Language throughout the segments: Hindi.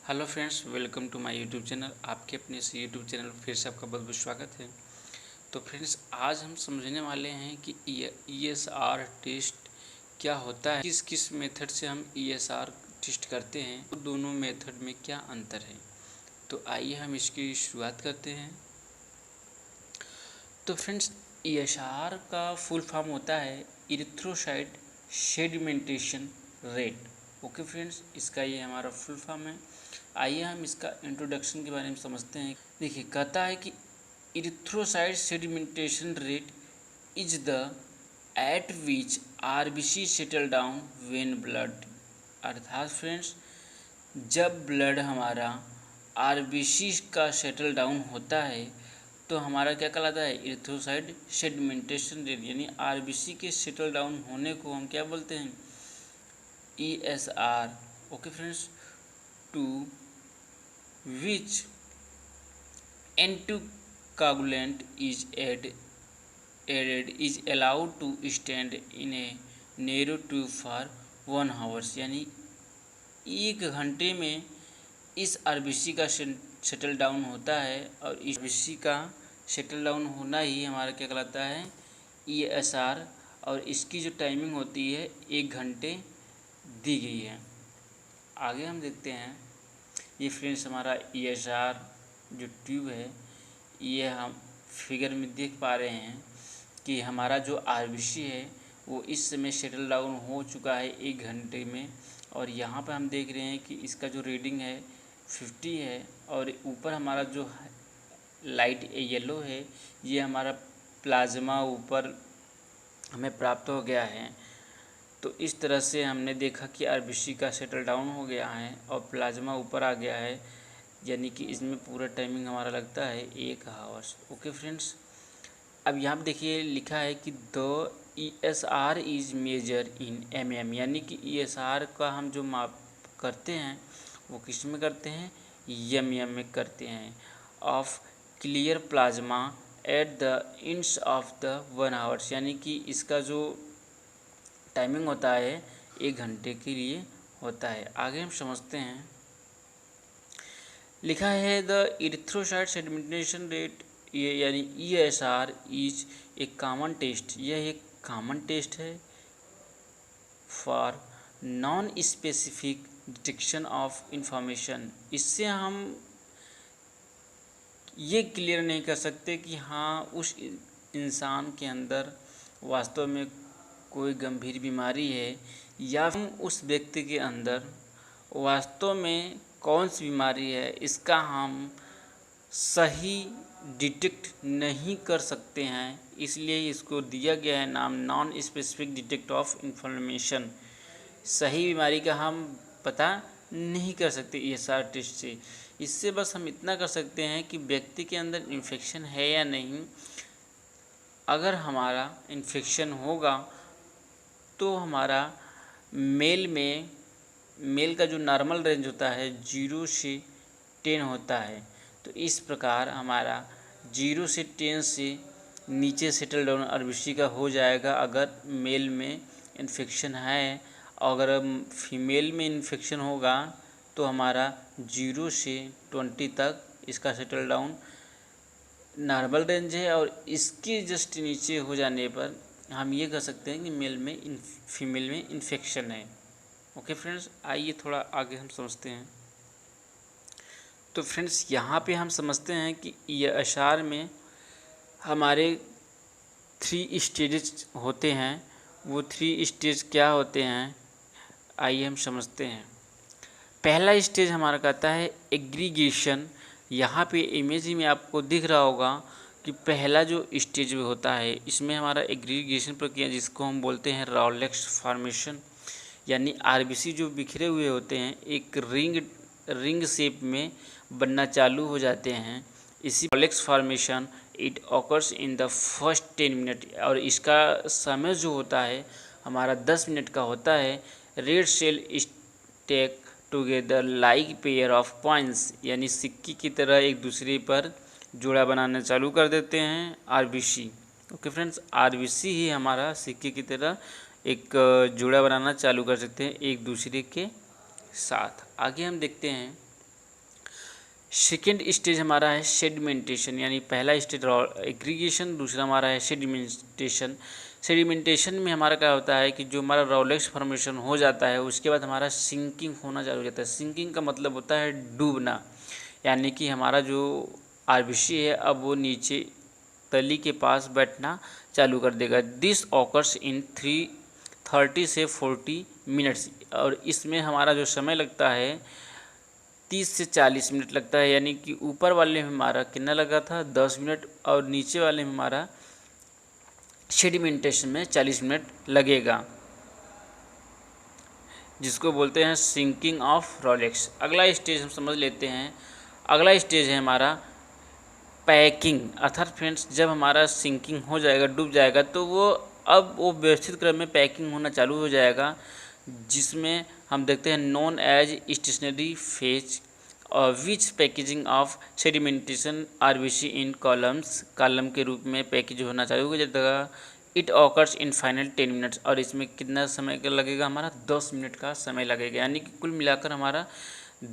Hello friends, welcome to my YouTube channel. आपके अपने इस यूट्यूब चैनल पर फिर से आपका बहुत बहुत स्वागत है। तो फ्रेंड्स, आज हम समझने वाले हैं कि ईएसआर टेस्ट क्या होता है, किस किस मेथड से हम ईएसआर टेस्ट करते हैं, तो दोनों मेथड में क्या अंतर है। तो आइए हम इसकी शुरुआत करते हैं। तो फ्रेंड्स, ईएसआर का फुल फॉर्म होता है erythrocyte sedimentation rate. Okay friends, इसका ये हमारा फुल फॉर्म है। आइए हम इसका इंट्रोडक्शन के बारे में समझते हैं। देखिए, कहता है कि erythrocyte sedimentation rate is the at which RBC settle down when blood. अर्थात फ्रेंड्स, जब ब्लड हमारा आरबीसी का सेटल डाउन होता है तो हमारा क्या कहलाता है, इरिथ्रोसाइट सेडिमेंटेशन रेट, यानी आरबीसी के सेटल डाउन होने को हम क्या बोलते हैं, ESR. Okay friends, to which anticoagulant is added is allowed to stand in a narrow tube for 1 hours। यानी 1 घंटे में इस आरबीसी का सेटल डाउन होता है, और इस आरबीसी का सेटल डाउन होना ही हमारा क्या कहलाता है, ईएसआर। और इसकी जो टाइमिंग होती है 1 घंटे दी गई है। आगे हम देखते हैं। ये फ्रेंड्स हमारा ईएसआर जो ट्यूब है, ये हम फिगर में देख पा रहे हैं कि हमारा जो आरबीसी है वो इस समय सेटल डाउन हो चुका है 1 घंटे में। और यहाँ पर हम देख रहे हैं कि इसका जो रीडिंग है 50 है, और ऊपर हमारा जो लाइट येलो है ये हमारा प्लाज्मा ऊपर हमें प्राप्त हो गया है। तो इस तरह से हमने देखा कि आरबीसी का सेटल डाउन हो गया है और प्लाज्मा ऊपर आ गया है, यानी कि इसमें पूरा टाइमिंग हमारा लगता है 1 आवर्स। ओके फ्रेंड्स, अब यहाँ पर देखिए लिखा है कि the ESR is measure in mm, यानी कि ईएसआर का हम जो माप करते हैं वो किस में करते हैं, एमएम में करते हैं, of clear plasma at the ends of the 1 hours, यानी कि इसका जो टाइमिंग होता है 1 घंटे के लिए होता है। आगे हम समझते हैं। लिखा है द इरिथ्रोसाइट सेडिमेंटेशन रेट, ये यानी ईएसआर इज एक कॉमन टेस्ट, यह एक कॉमन टेस्ट है for non specific detection of information. इससे हम ये क्लियर नहीं कर सकते कि हाँ उस इंसान के अंदर वास्तव में कोई गंभीर बीमारी है, या फिर उस व्यक्ति के अंदर वास्तव में कौन सी बीमारी है, इसका हम सही डिटेक्ट नहीं कर सकते हैं। इसलिए इसको दिया गया है नाम non specific detect of information. सही बीमारी का हम पता नहीं कर सकते ईएसआर टेस्ट से। इससे बस हम इतना कर सकते हैं कि व्यक्ति के अंदर इन्फेक्शन है या नहीं। अगर हमारा इन्फेक्शन होगा तो हमारा मेल का जो नॉर्मल रेंज होता है 0 से 10 होता है। तो इस प्रकार हमारा 0 से 10 से नीचे सेटल डाउन आरबीसी का हो जाएगा अगर मेल में इन्फेक्शन है। अगर फीमेल में इन्फेक्शन होगा तो हमारा 0 से 20 तक इसका सेटल डाउन नॉर्मल रेंज है, और इसके जस्ट नीचे हो जाने पर हम ये कह सकते हैं कि फीमेल में इन्फेक्शन है। ओके फ्रेंड्स, आइए थोड़ा आगे हम समझते हैं। तो फ्रेंड्स, यहाँ पे हम समझते हैं कि ईएसआर में हमारे 3 स्टेजेस होते हैं। वो 3 स्टेज क्या होते हैं, आइए हम समझते हैं। पहला स्टेज हमारा कहता है एग्रीगेशन। यहाँ पे इमेज में आपको दिख रहा होगा कि पहला जो स्टेज होता है इसमें हमारा एग्रीगेशन प्रक्रिया, जिसको हम बोलते हैं रॉलेक्स फॉर्मेशन, यानी आरबीसी जो बिखरे हुए होते हैं एक रिंग शेप में बनना चालू हो जाते हैं। इसी rouleaux formation it occurs in the first 10 minute, और इसका समय जो होता है हमारा 10 मिनट का होता है। Red cell stack together like pair of points, यानी सिक्की की तरह एक दूसरे पर जोड़ा बनाना चालू कर देते हैं आरबीसी। ओके फ्रेंड्स, आरबीसी ही हमारा सिक्के की तरह एक जोड़ा बनाना चालू कर सकते हैं एक दूसरे के साथ। आगे हम देखते हैं। सेकेंड स्टेज हमारा है सेडिमेंटेशन, यानी पहला स्टेज एग्रीगेशन, दूसरा हमारा है सेडिमेंटेशन। सेडिमेंटेशन में हमारा क्या होता है कि जो हमारा रॉलेक्स फॉर्मेशन हो जाता है उसके बाद हमारा सिंकिंग होना चालू हो जाता है। सिंकिंग का मतलब होता है डूबना, यानी कि हमारा जो आरबीसी है अब वो नीचे तली के पास बैठना चालू कर देगा। दिस ऑकर्स इन 30 से 40 मिनट्स, और इसमें हमारा जो समय लगता है 30 से 40 मिनट लगता है, यानी कि ऊपर वाले में हमारा कितना लगा था 10 मिनट और नीचे वाले में हमारा सेडिमेंटेशन में 40 मिनट लगेगा, जिसको बोलते हैं सिंकिंग ऑफ रॉलेक्स। अगला स्टेज हम समझ लेते हैं। अगला स्टेज है हमारा पैकिंग, अर्थात फ्रेंड्स जब हमारा सिंकिंग हो जाएगा, डूब जाएगा, तो वो व्यवस्थित क्रम में पैकिंग होना चालू हो जाएगा, जिसमें हम देखते हैं नॉन एज स्टेशनरी फेज और which packaging of sedimentation RBC in columns, column के रूप में पैकेज होना चालू हो जाएगा। It occurs in final 10 minutes, और इसमें कितना समय लगेगा हमारा 10 मिनट का समय लगेगा, यानी कि कुल मिलाकर हमारा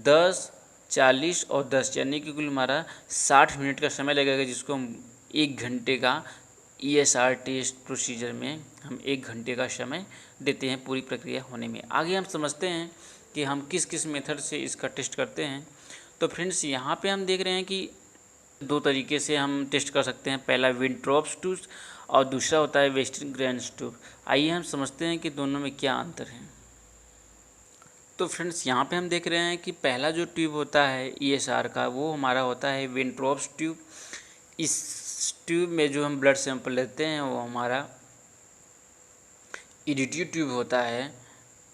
10, 40 और 10, यानी कि कुल हमारा 60 मिनट का समय लगेगा, जिसको हम 1 घंटे का ESR टेस्ट प्रोसीजर में हम 1 घंटे का समय देते हैं पूरी प्रक्रिया होने में। आगे हम समझते हैं कि हम किस किस मेथड से इसका टेस्ट करते हैं। तो फ्रेंड्स यहाँ पे हम देख रहे हैं कि 2 तरीके से हम टेस्ट कर सकते हैं, पहला विंट्रोप्स ट्यूब और दूसरा होता है वेस्टर्न ग्रेन्स ट्यूब। आइए हम समझते हैं कि दोनों में क्या अंतर है। तो फ्रेंड्स यहाँ पे हम देख रहे हैं कि पहला जो ट्यूब होता है ESR का, वो हमारा होता है विंट्रोप्स ट्यूब। इस ट्यूब में जो हम ब्लड सैंपल लेते हैं वो हमारा EDT ट्यूब होता है।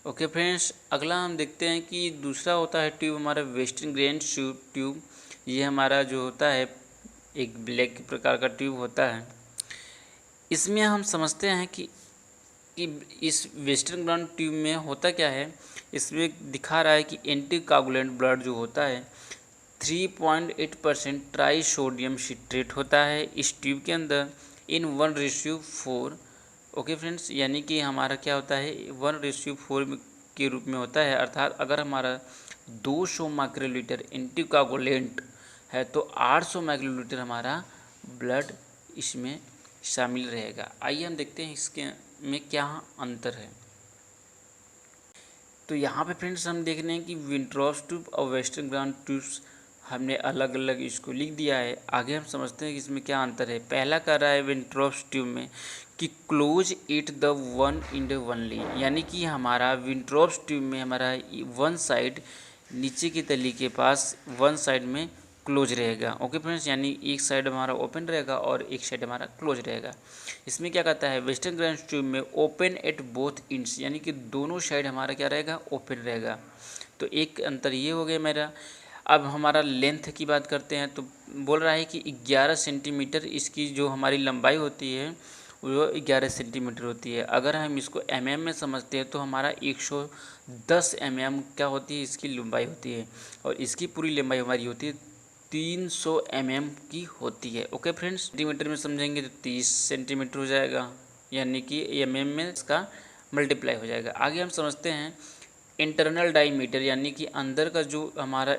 ओके फ्रेंड्स, अगला हम देखते हैं कि दूसरा होता है ट्यूब हमारा वेस्टर्न ग्रेन्स ट्यूब। ये हमारा जो होता है एक ब्लैक प्रकार का ट्यूब होता है। इसमें हम समझते हैं कि इस वेस्टर्न ग्रेन ट्यूब में होता क्या है। इसमें दिखा रहा है कि एंटीकोगुलेंट ब्लड जो होता है 3.8% ट्राई सोडियम सिट्रेट होता है इस ट्यूब के अंदर इन 1:4। ओके फ्रेंड्स, यानी कि हमारा क्या होता है 1:4 के रूप में होता है, अर्थात अगर हमारा 200 माइक्रोलीटर एंटीकोगुलेंट है तो 800 माइक्रोलीटर हमारा ब्लड इसमें शामिल रहेगा। आइए हम देखते हैं इसके में क्या अंतर है। तो यहाँ पे फ्रेंड्स हम देख रहे हैं कि विंट्रोप्स ट्यूब और वेस्टर्न ग्रेन ट्यूब्स हमने अलग अलग इसको लिख दिया है। आगे हम समझते हैं कि इसमें क्या अंतर है। पहला कह रहा है विंट्रोप्स ट्यूब में कि close it the one end only, यानी कि हमारा विंट्रोप्स ट्यूब में हमारा वन साइड नीचे की तली के पास वन साइड में क्लोज रहेगा। ओके फ्रेंड्स, यानी एक साइड हमारा ओपन रहेगा और एक साइड हमारा क्लोज रहेगा। इसमें क्या कहता है वेस्टर्न ग्रेन्स ट्यूब में ओपन एट बोथ इंड्स, यानी कि दोनों साइड हमारा क्या रहेगा ओपन रहेगा। तो एक अंतर ये हो गया मेरा। अब हमारा लेंथ की बात करते हैं तो बोल रहा है कि 11 सेंटीमीटर इसकी जो हमारी लंबाई होती है वो 11 सेंटीमीटर होती है। अगर हम इसको mm में समझते हैं तो हमारा 110 mm क्या होती है इसकी लंबाई होती है, और इसकी पूरी लंबाई हमारी होती है 300 mm की होती है। ओके फ्रेंड्स, सेंटीमीटर में समझेंगे तो 30 सेंटीमीटर हो जाएगा, यानी कि mm में इसका मल्टीप्लाई हो जाएगा। आगे हम समझते हैं इंटरनल डायमीटर, यानी कि अंदर का जो हमारा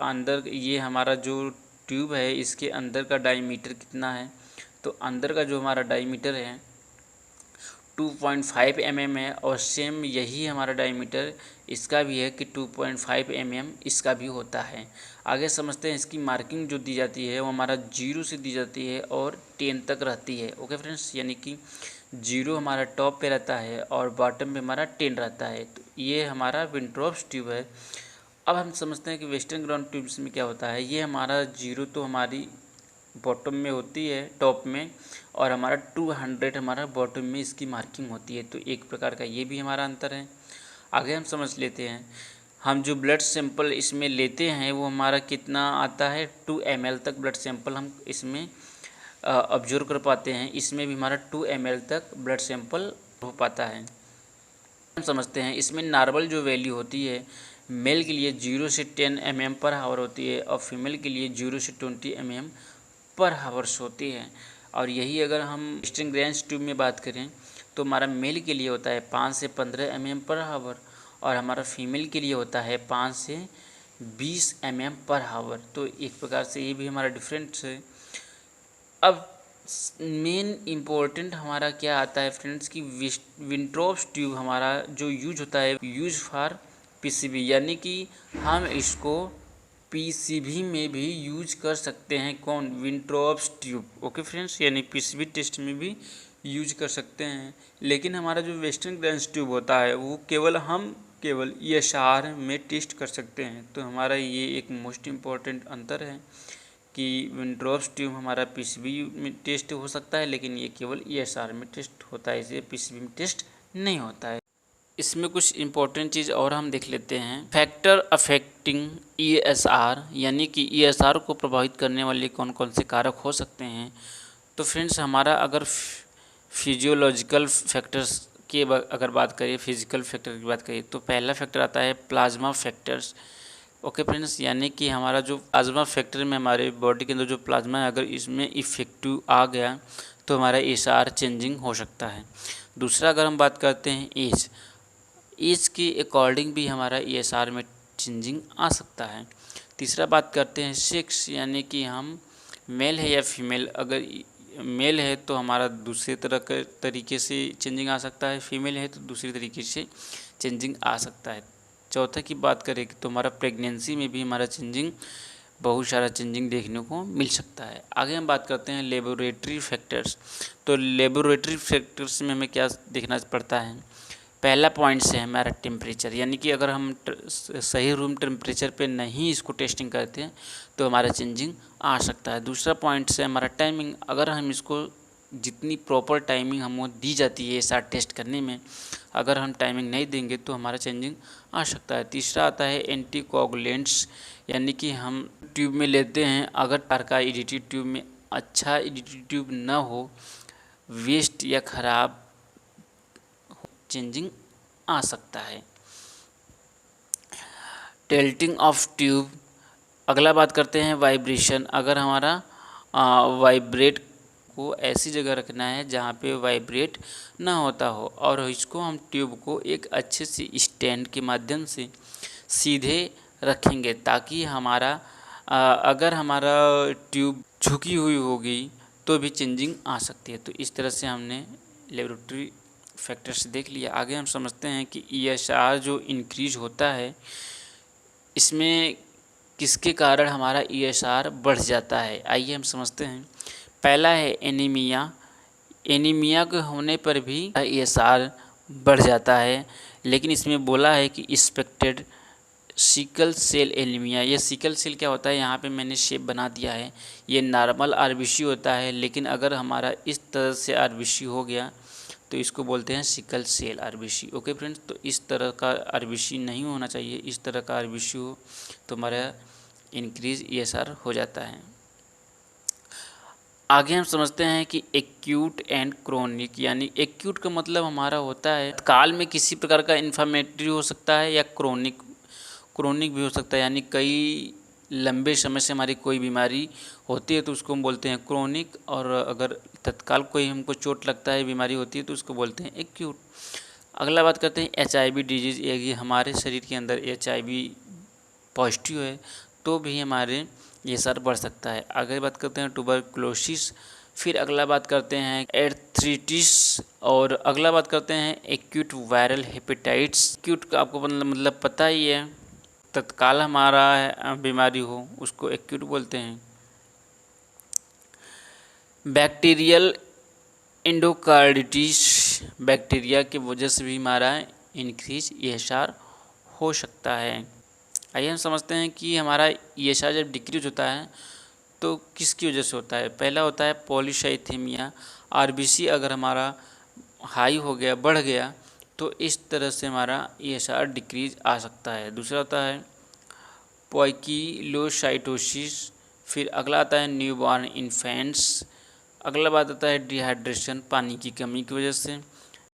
अंदर ये हमारा जो ट्यूब है इसके अंदर का डायमीटर कितना है। तो अंदर का जो हमारा डायमीटर है 2.5 mm है, और सेम यही हमारा डायमीटर इसका भी है कि 2.5 mm इसका भी होता है। आगे समझते हैं इसकी मार्किंग जो दी जाती है वो हमारा 0 से दी जाती है और 10 तक रहती है। ओके फ्रेंड्स, यानी कि 0 हमारा टॉप पे रहता है और बॉटम पे हमारा 10 रहता है। तो ये हमारा विंट्रोप्स ट्यूब है। अब हम समझते हैं कि वेस्टर्न ग्रेन ट्यूब्स में क्या होता है। ये हमारा 0 तो हमारी बॉटम में होती है टॉप में, और हमारा 200 हमारा बॉटम में इसकी मार्किंग होती है। तो एक प्रकार का ये भी हमारा अंतर है। आगे हम समझ लेते हैं हम जो ब्लड सैंपल इसमें लेते हैं वो हमारा कितना आता है 2 ml तक ब्लड सैंपल हम इसमें ऑब्जर्व कर पाते हैं। इसमें भी हमारा 2 ml तक ब्लड सैंपल हो पाता है। हम समझते हैं इसमें नॉर्मल जो वैल्यू होती है मेल के लिए 0 से 10 mm पर हावर होती है और फीमेल के लिए 0 से 20 mm पर हावर्स होती है। और यही अगर हम वेस्टर्न ग्रेन्स ट्यूब में बात करें तो हमारा मेल के लिए होता है 5 से 15 mm पर हावर, और हमारा फीमेल के लिए होता है 5 से 20 mm/h। तो एक प्रकार से ये भी हमारा डिफरेंस है। अब मेन इम्पोर्टेंट हमारा क्या आता है फ्रेंड्स कि विंट्रोप्स ट्यूब हमारा जो यूज होता है यूज फॉर पीसीबी, यानी कि हम इसको पीसीबी में भी यूज कर सकते हैं। कौन? विंट्रोप्स ट्यूब। ओके फ्रेंड्स, यानी पीसीबी टेस्ट में भी यूज कर सकते हैं। लेकिन हमारा जो वेस्टर्न ग्लास ट्यूब होता है वो केवल ईएसआर में टेस्ट कर सकते हैं। तो हमारा ये एक मोस्ट इम्पॉर्टेंट अंतर है कि विंट्रोप्स ट्यूब हमारा पीसीबी में टेस्ट हो सकता है, लेकिन ये केवल ईएसआर में टेस्ट होता है, इसे पीसीबी में टेस्ट नहीं होता है। इसमें कुछ इम्पोर्टेंट चीज़ और हम देख लेते हैं। फैक्टर अफेक्टिंग ईएसआर, यानी कि ईएसआर को प्रभावित करने वाले कौन कौन से कारक हो सकते हैं। तो फ्रेंड्स, हमारा अगर फिजियोलॉजिकल फैक्टर्स की अगर बात करें, फिजिकल फैक्टर की बात करें, तो पहला फैक्टर आता है प्लाज्मा फैक्टर्स। ओके फ्रेंड्स, यानी कि हमारा जो प्लाज्मा फैक्टर में हमारे बॉडी के अंदर जो प्लाज्मा है, अगर इसमें इफेक्टिव आ गया तो हमारा ईएसआर चेंजिंग हो सकता है। दूसरा, अगर हम बात करते हैं एज के अकॉर्डिंग भी हमारा ईएसआर में चेंजिंग आ सकता है। तीसरा बात करते हैं सेक्स, यानी कि हम मेल है या फीमेल, अगर मेल है तो हमारा दूसरे तरह के तरीके से चेंजिंग आ सकता है, फीमेल है तो दूसरी तरीके से चेंजिंग आ सकता है। चौथा की बात करें तो हमारा प्रेगनेंसी में भी हमारा बहुत सारा चेंजिंग देखने को मिल सकता है। आगे हम बात करते हैं लेबोरेटरी फैक्टर्स। तो लेबोरेटरी फैक्टर्स में हमें क्या देखना पड़ता है? पहला पॉइंट से हमारा टेम्परेचर, यानी कि अगर हम सही रूम टेम्परेचर पे नहीं इसको टेस्टिंग करते हैं तो हमारा चेंजिंग आ सकता है। दूसरा पॉइंट से हमारा टाइमिंग, अगर हम इसको जितनी प्रॉपर टाइमिंग हमको दी जाती है ईएसआर टेस्ट करने में, अगर हम टाइमिंग नहीं देंगे तो हमारा चेंजिंग आ सकता है। तीसरा आता है एंटीकोगुलेंट्स, यानी कि हम ट्यूब में लेते हैं, अगर तार का ईडीटी ट्यूब में अच्छा ईडीटी ट्यूब ना हो, वेस्ट या ख़राब, चेंजिंग आ सकता है। Tilting of tube. अगला बात करते हैं वाइब्रेशन। अगर हमारा वाइब्रेट को ऐसी जगह रखना है जहाँ पे वाइब्रेट ना होता हो, और इसको हम ट्यूब को एक अच्छे से स्टैंड के माध्यम से सीधे रखेंगे, ताकि हमारा अगर हमारा ट्यूब झुकी हुई होगी तो भी चेंजिंग आ सकती है। तो इस तरह से हमने लेबोरेटरी फैक्टर्स देख लिया। आगे हम समझते हैं कि ईएसआर जो इंक्रीज होता है, इसमें किसके कारण हमारा ईएसआर बढ़ जाता है, आइए हम समझते हैं। पहला है एनीमिया। एनीमिया के होने पर भी ईएसआर बढ़ जाता है, लेकिन इसमें बोला है कि एक्सपेक्टेड सिकल सेल एनीमिया। ये सिकल सेल क्या होता है, यहाँ पे मैंने शेप बना दिया है। ये नॉर्मल आरबीसी होता है, लेकिन अगर हमारा इस तरह से आरबीसी हो गया तो इसको बोलते हैं sickle cell RBC. Okay friends, तो इस तरह का आरबीसी नहीं होना चाहिए। इस तरह का आरबीसी हो तो हमारा इंक्रीज ईएसआर हो जाता है। आगे हम समझते हैं कि एक्यूट एंड क्रोनिक, यानी एक्यूट का मतलब हमारा होता है काल में किसी प्रकार का इन्फ्लेमेटरी हो सकता है, या क्रोनिक भी हो सकता है, यानी कई लंबे समय से हमारी कोई बीमारी होती है तो उसको हम बोलते हैं क्रोनिक, और अगर तत्काल कोई हमको चोट लगता है, बीमारी होती है, तो उसको बोलते हैं एक्यूट। अगला बात करते हैं एचआईवी डिजीज़। ये हमारे शरीर के अंदर एचआईवी पॉजिटिव है तो भी हमारे ईएसआर बढ़ सकता है। आगे बात करते हैं ट्यूबरकुलोसिस। फिर अगला बात करते हैं एर्थ्रिटिस, और अगला बात करते हैं एक्यूट वायरल हेपेटाइटिस। एक्यूट का आपको मतलब पता ही है, तत्काल हमारा बीमारी हो उसको एक्यूट बोलते हैं। बैक्टीरियल एंडोकार्डिटिस, बैक्टीरिया की वजह से भी हमारा इंक्रीज ईएसआर हो सकता है। आइए हम समझते हैं कि हमारा ईएसआर जब डिक्रीज होता है तो किसकी वजह से होता है। पहला होता है पॉलीसाइथेमिया। आरबीसी अगर हमारा हाई हो गया, बढ़ गया, तो इस तरह से हमारा ईएसआर डिक्रीज आ सकता है। दूसरा होता है पॉइकिलोसाइटोसिस। फिर अगला आता है न्यूबॉर्न इन्फेंट्स। अगला बात आता है डिहाइड्रेशन, पानी की कमी की वजह से।